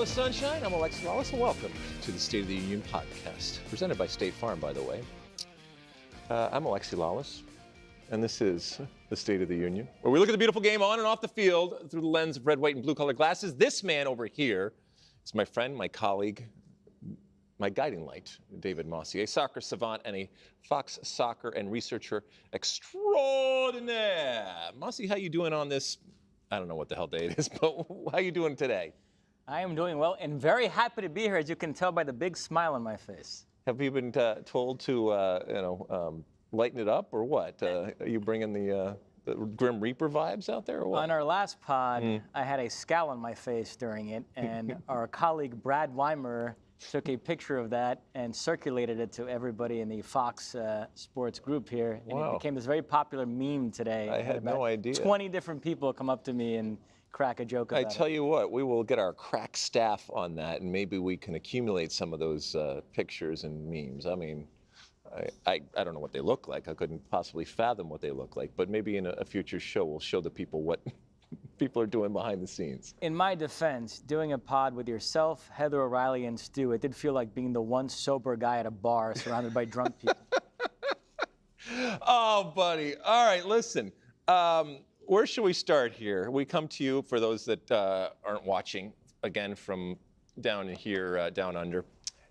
Hello, Sunshine. I'm Alexi, and welcome to the State of the Union podcast, presented by State Farm, by the way. I'm Alexi Lalas, and this is the State of the Union, where we look at the beautiful game on and off the field through the lens of red, white, and blue-colored glasses. This man over here is my friend, my colleague, my guiding light, David Mosse, a soccer savant and a Fox soccer and researcher extraordinaire. Mosse, how you doing on this? I don't know what the hell day it is, but how you doing today? I am doing well and very happy to be here, as you can tell by the big smile on my face. Have you been told to, lighten it up, or what? Are you bringing the Grim Reaper vibes out there, or what? On our last pod, I had a scowl on my face during it, and our colleague Brad Weimer took a picture of that and circulated it to everybody in the Fox Sports group here. And wow. It became this very popular meme today. I had no idea. 20 different people come up to me and crack a joke about it. I tell you what, we will get our crack staff on that, and maybe we can accumulate some of those pictures and memes. I mean, I don't know what they look like. I couldn't possibly fathom what they look like, but maybe in a future show we'll show the people what people are doing behind the scenes. In my defense, doing a pod with yourself, Heather O'Reilly, and Stu, it did feel like being the one sober guy at a bar surrounded by drunk people. Oh, buddy. All right, listen. Where should we start here? We come to you, for those that aren't watching, again from down here, down under,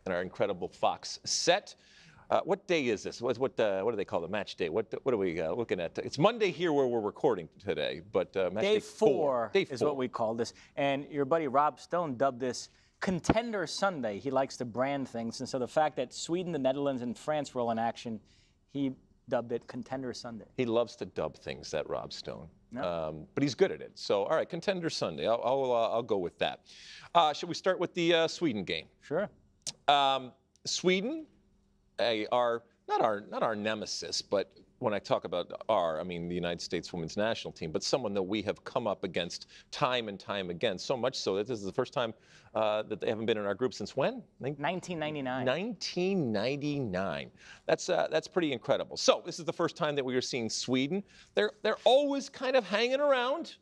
in our incredible Fox set. What day is this? What do they call the match day? What are we looking at? It's Monday here where we're recording today, but match day four is what we call this. And your buddy Rob Stone dubbed this Contender Sunday. He likes to brand things, and so the fact that Sweden, the Netherlands, and France were all in action, he dubbed it Contender Sunday. He loves to dub things, that Rob Stone. No. But he's good at it. So, all right, Contender Sunday. I'll go with that. Should we start with the Sweden game? Sure. Sweden, not our nemesis, but when I talk about I mean the United States women's national team, but someone that we have come up against time and time again, so much so that this is the first time that they haven't been in our group since when? 1999. 1999. That's pretty incredible. So this is the first time that we are seeing Sweden. They're always kind of hanging around,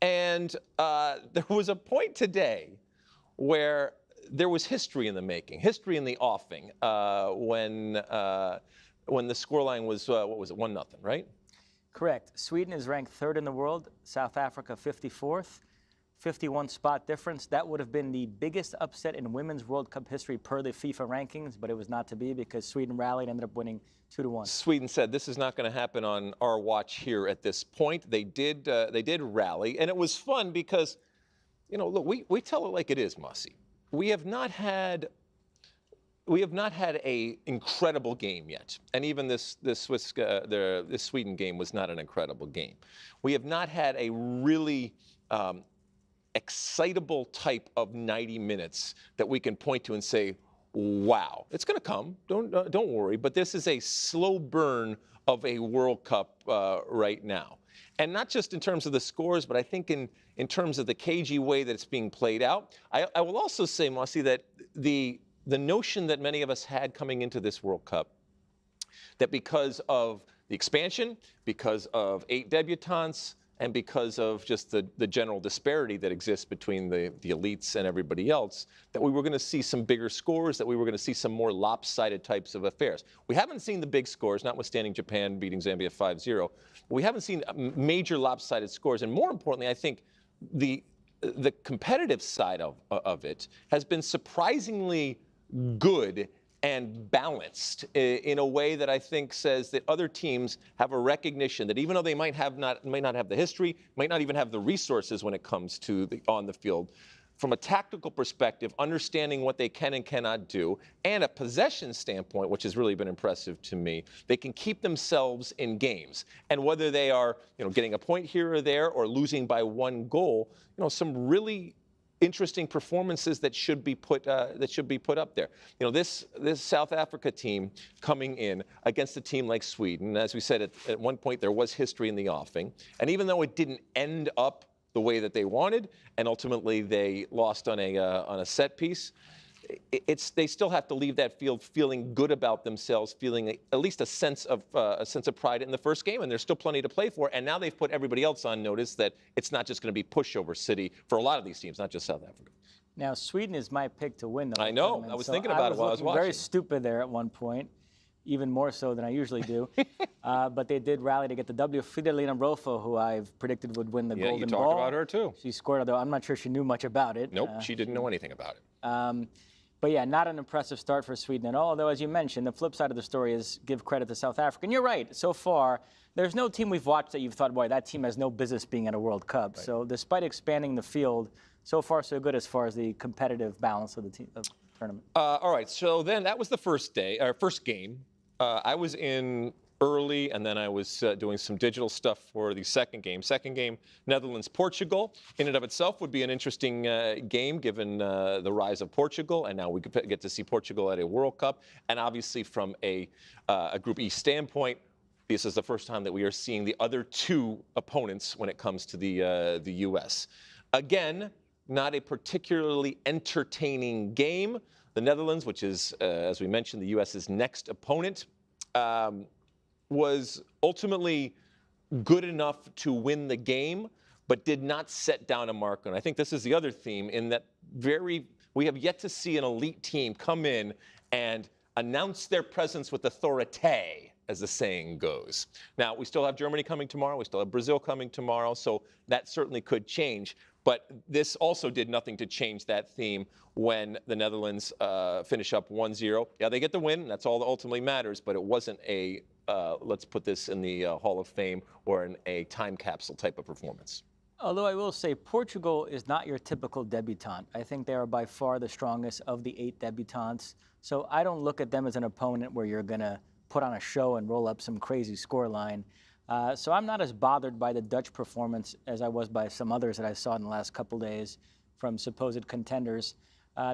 and there was a point today where there was history in the making, history in the offing, when the scoreline was, what was it, 1-0, right? Correct. Sweden is ranked third in the world, South Africa 54th, 51 spot difference. That would have been the biggest upset in Women's World Cup history per the FIFA rankings, but it was not to be because Sweden rallied and ended up winning 2-1. Sweden said, this is not going to happen on our watch here at this point. They did rally, and it was fun because, look, we tell it like it is, Mosse. We have not had a incredible game yet, and even this Sweden game was not an incredible game. We have not had a really excitable type of 90 minutes that we can point to and say, "Wow, it's going to come. Don't worry." But this is a slow burn of a World Cup right now. And not just in terms of the scores, but I think in terms of the cagey way that it's being played out. I will also say, Mosse, that the notion that many of us had coming into this World Cup, that because of the expansion, because of 8 debutantes, and because of just the general disparity that exists between the elites and everybody else, that we were going to see some bigger scores, that we were going to see some more lopsided types of affairs. We haven't seen the big scores, notwithstanding Japan beating Zambia 5-0. We haven't seen major lopsided scores, and more importantly, I think the competitive side of it has been surprisingly good and balanced in a way that I think says that other teams have a recognition that even though they might not have the history, might not even have the resources when it comes to on the field, from a tactical perspective, understanding what they can and cannot do, and a possession standpoint, which has really been impressive to me, they can keep themselves in games. And whether they are, getting a point here or there or losing by 1 goal, some really interesting performances that should be put up there. This South Africa team coming in against a team like Sweden, as we said at one point, there was history in the offing, and even though it didn't end up the way that they wanted, and ultimately they lost on a set piece, they still have to leave that field feeling good about themselves, feeling at least a sense of pride in the first game, and there's still plenty to play for. And now they've put everybody else on notice that it's not just going to be pushover city for a lot of these teams, not just South Africa. Now, Sweden is my pick to win the I know. tournament, I was so thinking about it while I was watching. Very stupid there at one point, even more so than I usually do. But they did rally to get the W. Fridolina Rolfo, who I've predicted would win the Golden Ball. You talked about her too. She scored, although I'm not sure she knew much about it. Nope, she didn't know anything about it. But yeah, not an impressive start for Sweden at all. Although, as you mentioned, the flip side of the story is give credit to South Africa. And you're right. So far, there's no team we've watched that you've thought, boy, that team has no business being at a World Cup. Right. So despite expanding the field, so far so good as far as the competitive balance of the tournament. All right. So then that was the first game. I was in early, and then I was doing some digital stuff for the second game. Second game, Netherlands-Portugal. In and of itself would be an interesting game given the rise of Portugal, and now we could get to see Portugal at a World Cup. And obviously from a Group E standpoint, this is the first time that we are seeing the other two opponents when it comes to the U.S. Again, not a particularly entertaining game. The Netherlands, which is, as we mentioned, the U.S.'s next opponent, was ultimately good enough to win the game, but did not set down a mark. And I think this is the other theme in that we have yet to see an elite team come in and announce their presence with authority, as the saying goes. Now, we still have Germany coming tomorrow. We still have Brazil coming tomorrow. So that certainly could change. But this also did nothing to change that theme when the Netherlands finish up 1-0. Yeah, they get the win. That's all that ultimately matters. But it wasn't a, let's put this in the Hall of Fame or in a time capsule type of performance. Although I will say Portugal is not your typical debutante. I think they are by far the strongest of the 8 debutantes. So I don't look at them as an opponent where you're going to put on a show and roll up some crazy scoreline. So I'm not as bothered by the Dutch performance as I was by some others that I saw in the last couple days from supposed contenders.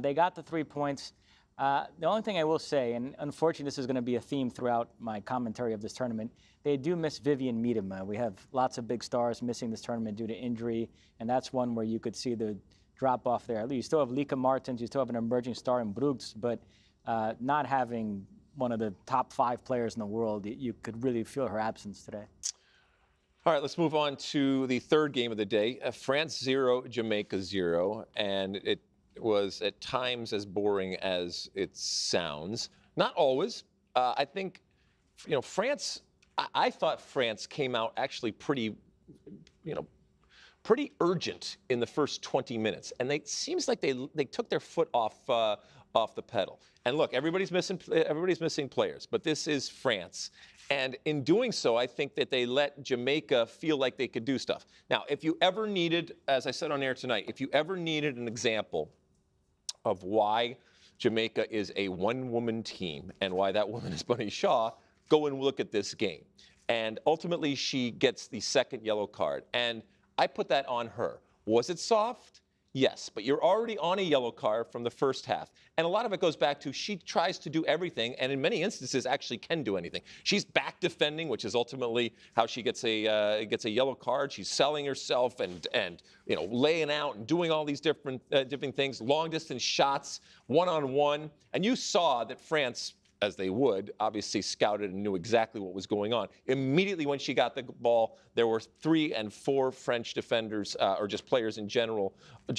They got the 3 points. The only thing I will say, and unfortunately this is going to be a theme throughout my commentary of this tournament, they do miss Vivian Miedema. We have lots of big stars missing this tournament due to injury, and that's one where you could see the drop off there. You still have Lieke Martens, you still have an emerging star in Brugge, but not having one of the top 5 players in the world, you could really feel her absence today. All right, let's move on to the third game of the day. France 0, Jamaica 0, and it was at times as boring as it sounds. Not always. I think, France, I thought France came out actually pretty urgent in the first 20 minutes, and it seems like they took their foot off the pedal. And look, everybody's missing players, but this is France. And in doing so, I think that they let Jamaica feel like they could do stuff. Now, if you ever needed, as I said on air tonight, if you ever needed an example of why Jamaica is a one-woman team and why that woman is Bunny Shaw, go and look at this game. And ultimately, she gets the second yellow card. And I put that on her. Was it soft? Yes, but you're already on a yellow card from the first half. And a lot of it goes back to she tries to do everything, and in many instances actually can do anything. She's back defending, which is ultimately how she gets a yellow card. She's selling herself and laying out and doing all these different things, long distance shots, one-on-one. And you saw that France, as they would, obviously scouted and knew exactly what was going on. Immediately when she got the ball, there were 3 and 4 French defenders, or just players in general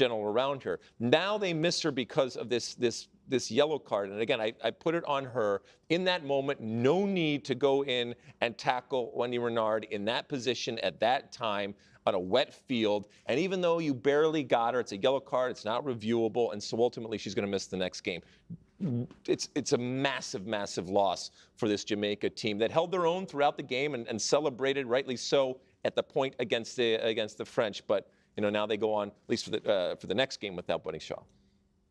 around her. Now they miss her because of this yellow card. And again, I put it on her. In that moment, no need to go in and tackle Wendy Renard in that position at that time on a wet field. And even though you barely got her, it's a yellow card, it's not reviewable, and so ultimately she's going to miss the next game. It's a massive, massive loss for this Jamaica team that held their own throughout the game and celebrated, rightly so, at the point against the French. But now they go on, at least for the next game, without Bunny Shaw.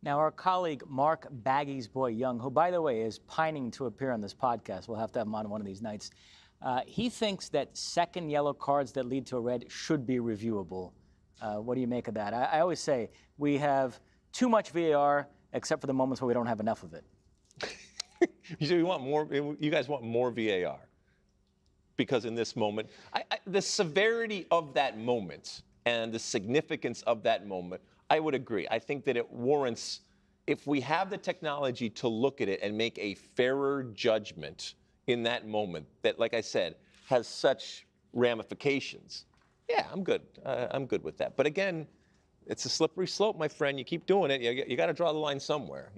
Now, our colleague Mark Baggies Boy Young, who, by the way, is pining to appear on this podcast, we'll have to have him on one of these nights, he thinks that second yellow cards that lead to a red should be reviewable. What do you make of that? I always say we have too much VAR, except for the moments where we don't have enough of it. You want more? You guys want more VAR? Because in this moment, the severity of that moment and the significance of that moment, I would agree. I think that it warrants, if we have the technology to look at it and make a fairer judgment in that moment that, like I said, has such ramifications. Yeah, I'm good. I'm good with that. But again, it's a slippery slope, my friend. You keep doing it. You got to draw the line somewhere,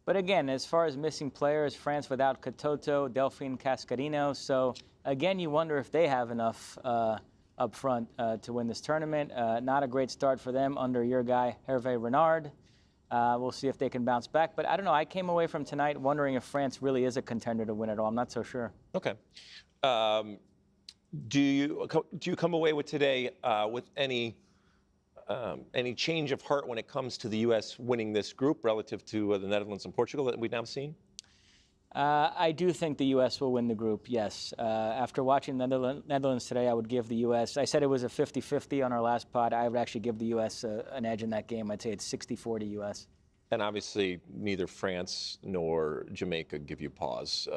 But again, as far as missing players, France without Katoto, Delphine Cascarino. So again, you wonder if they have enough up front to win this tournament. Not a great start for them under your guy, Hervé Renard. We'll see if they can bounce back. But I don't know. I came away from tonight wondering if France really is a contender to win it all. I'm not so sure. Okay. Do you come away with today with any change of heart when it comes to the U.S. winning this group relative to the Netherlands and Portugal that we've now seen? I do think the U.S. will win the group, yes. After watching the Netherlands today, I would give the U.S. I said it was a 50-50 on our last pod. I would actually give the U.S. An edge in that game. I'd say it's 60-40 U.S. And obviously, neither France nor Jamaica give you pause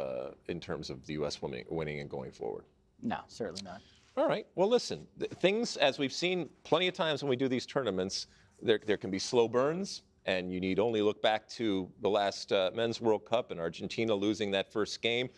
in terms of the U.S. winning and going forward. No, certainly not. All right. Well, listen, things, as we've seen plenty of times when we do these tournaments, there can be slow burns, and you need only look back to the last Men's World Cup and Argentina losing that first game.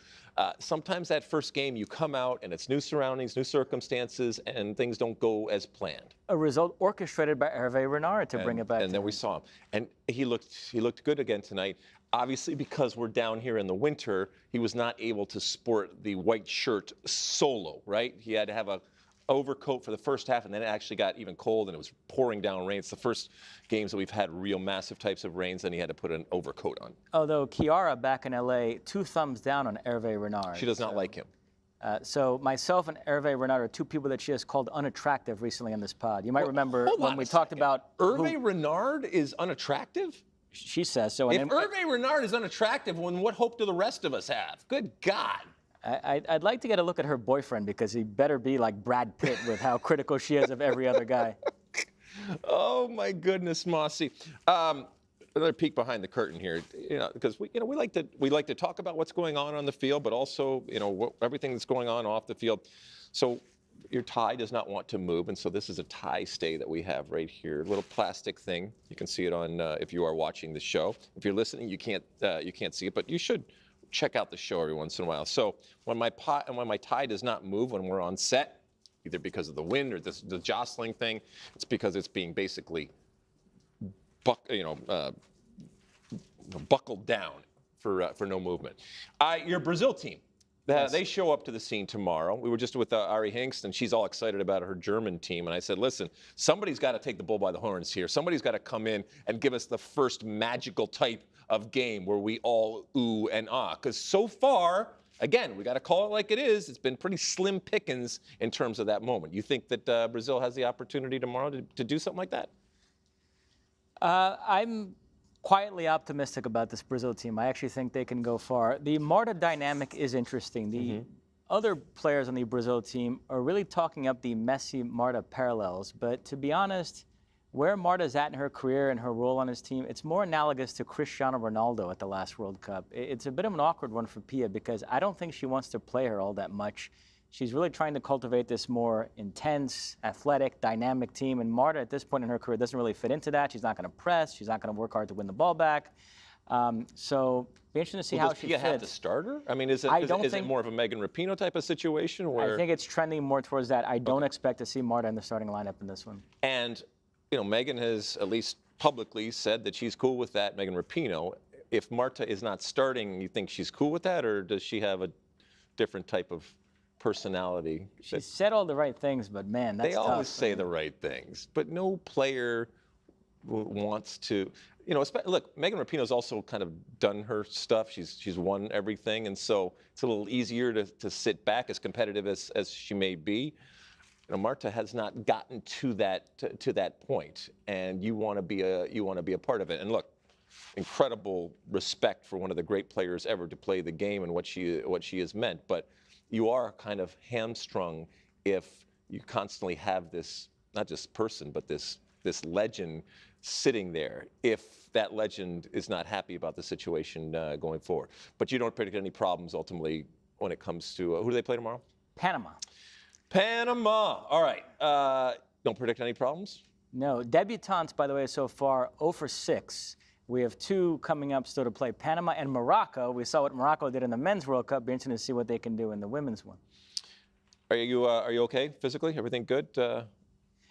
Sometimes that first game, you come out and it's new surroundings, new circumstances, and things don't go as planned. A result orchestrated by Hervé Renard to bring it back. And then we saw him, and he looked good again tonight. Obviously, because we're down here in the winter, he was not able to sport the white shirt solo, right? He had to have a overcoat for the first half, and then it actually got even cold, and it was pouring down rain. It's the first games that we've had real massive types of rains, and he had to put an overcoat on. Although Chiara back in L.A., 2 thumbs down on Hervé Renard. She does not like him. So myself and Hervé Renard are 2 people that she has called unattractive recently on this pod. You might remember when we talked about Hervé Renard is unattractive? She says so. If Hervé Renard is unattractive, then what hope do the rest of us have? Good God. I'd like to get a look at her boyfriend, because he better be like Brad Pitt with how critical she is of every other guy. Oh my goodness, Mosse. Another peek behind the curtain here, because we like to talk about what's going on the field, but also everything that's going on off the field. So your tie does not want to move, and so this is a tie stay that we have right here, a little plastic thing. You can see it on if you are watching the show. If you're listening, you can't see it, but you should check out the show every once in a while. So when my tie does not move when we're on set, either because of the wind or the jostling thing, it's because it's being basically buckled down for no movement. Your Brazil team. Yes. They show up to the scene tomorrow. We were just with Ari Hingst, and she's all excited about her German team. And I said, listen, somebody's got to take the bull by the horns here. Somebody's got to come in and give us the first magical type of game where we all ooh and ah. Because so far, again, we got to call it like it is. It's been pretty slim pickings in terms of that moment. You think that Brazil has the opportunity tomorrow to do something like that? I'm quietly optimistic about this Brazil team. I actually think they can go far. The Marta dynamic is interesting. The other players on the Brazil team are really talking up the Messi-Marta parallels. But to be honest, where Marta's at in her career and her role on his team, it's more analogous to Cristiano Ronaldo at the last World Cup. It's a bit of an awkward one for Pia, because I don't think she wants to play her all that much. She's really trying to cultivate this more intense, athletic, dynamic team. And Marta, at this point in her career, doesn't really fit into that. She's not going to press. She's not going to work hard to win the ball back. So be interesting to see how she fits. Does Pia have the starter? I mean, is it more of a Megan Rapinoe type of situation? Where... I think it's trending more towards that. I don't expect to see Marta in the starting lineup in this one. And, Megan has at least publicly said that she's cool with that, Megan Rapinoe. If Marta is not starting, you think she's cool with that, or does she have a different type of personality? She said all the right things, but man, that's tough. They always say the right things, but no player wants to. Look, Megan Rapinoe's also kind of done her stuff. She's won everything, and so it's a little easier to sit back, as competitive as she may be. Marta has not gotten to that point, and you want to be a part of it. And look, incredible respect for one of the great players ever to play the game and what she has meant, but you are kind of hamstrung if you constantly have this, not just person, but this legend sitting there, if that legend is not happy about the situation going forward. But you don't predict any problems ultimately when it comes to, who do they play tomorrow? Panama. Panama. All right. Don't predict any problems? No. Debutantes, by the way, so far, 0 for 6. We have 2 coming up still to play. Panama and Morocco. We saw what Morocco did in the Men's World Cup. Be interesting to see what they can do in the Women's one. Are you okay physically? Everything good?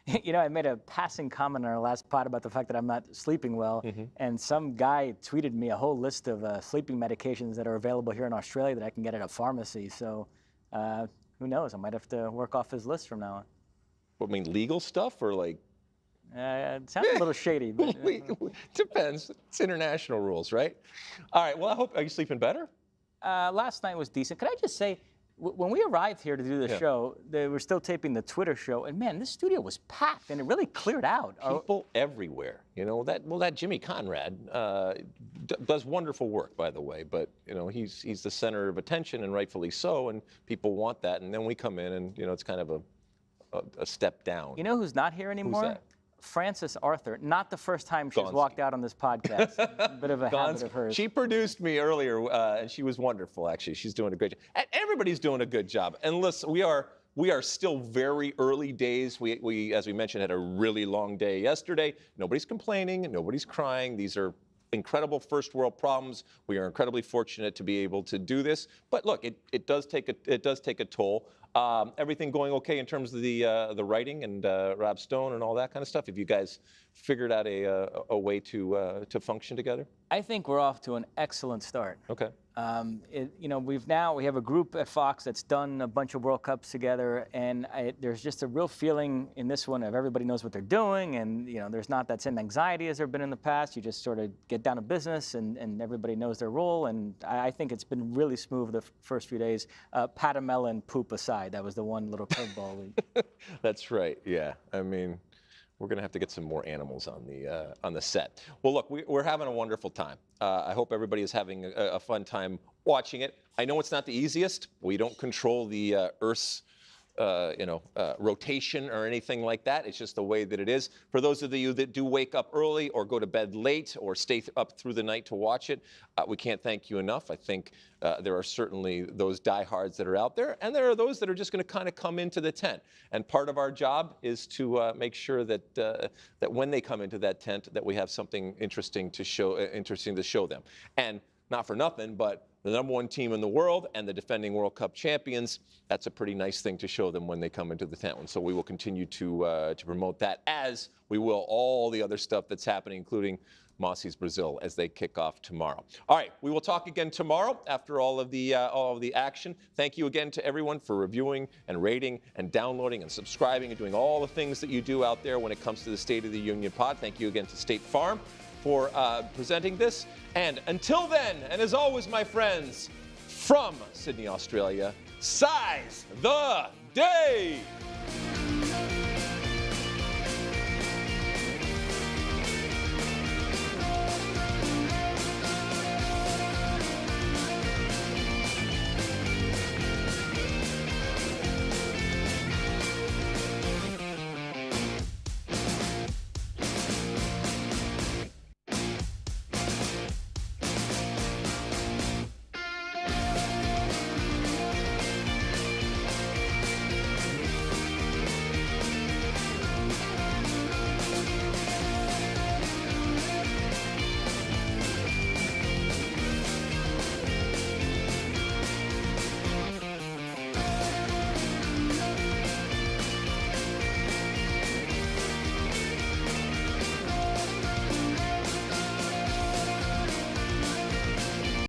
You know, I made a passing comment on our last pod about the fact that I'm not sleeping well, and some guy tweeted me a whole list of sleeping medications that are available here in Australia that I can get at a pharmacy. So who knows? I might have to work off his list from now on. What, I mean, legal stuff or like? It sounds a little shady, but Depends. It's international rules, right? All right. Well, I hope. Are you sleeping better? last night was decent. Could I just say, when we arrived here to do the show, they were still taping the Twitter show, and man, this studio was packed, and it really cleared out. People everywhere. You know that Jimmy Conrad does wonderful work, by the way. But you know he's the center of attention, and rightfully so. And people want that. And then we come in, and you know it's kind of a step down. You know who's not here anymore? Who's that? Frances Arthur. Not the first time she's walked out on this podcast. A bit of a habit of hers. She produced me earlier, and she was wonderful, actually. She's doing a great job. And everybody's doing a good job. And listen, we are still very early days. We, as we mentioned, had a really long day yesterday. Nobody's complaining. Nobody's crying. These are incredible first world problems. We are incredibly fortunate to be able to do this. But look, it does take a toll. Everything going okay in terms of the writing and Rob Stone and all that kind of stuff? Have you guys figured out a way to function together? I think we're off to an excellent start. Okay. You know, we have a group at Fox that's done a bunch of World Cups together, and there's just a real feeling in this one of everybody knows what they're doing, and you know, there's not that same anxiety as there been in the past. You just sort of get down to business, and everybody knows their role, and I think it's been really smooth the first few days. Patamela and poop aside, that was the one little curveball. That's right. Yeah. I mean, we're going to have to get some more animals on the set. Well, look, we're having a wonderful time. I hope everybody is having a fun time watching it. I know it's not the easiest. We don't control the Earth's rotation or anything like that. It's just the way that it is. For those of you that do wake up early or go to bed late or stay up through the night to watch it, we can't thank you enough. I think there are certainly those diehards that are out there, and there are those that are just going to kind of come into the tent. And part of our job is to make sure that that when they come into that tent, that we have something interesting to show them. And not for nothing, but the #1 team in the world and the defending World Cup champions, that's a pretty nice thing to show them when they come into the tent. And so we will continue to promote that, as we will all the other stuff that's happening, including Mosse's Brazil, as they kick off tomorrow. All right, we will talk again tomorrow after all of the action. Thank you again to everyone for reviewing and rating and downloading and subscribing and doing all the things that you do out there when it comes to the State of the Union pod. Thank you again to State Farm for presenting this. And until then, and as always, my friends, from Sydney, Australia, size the day!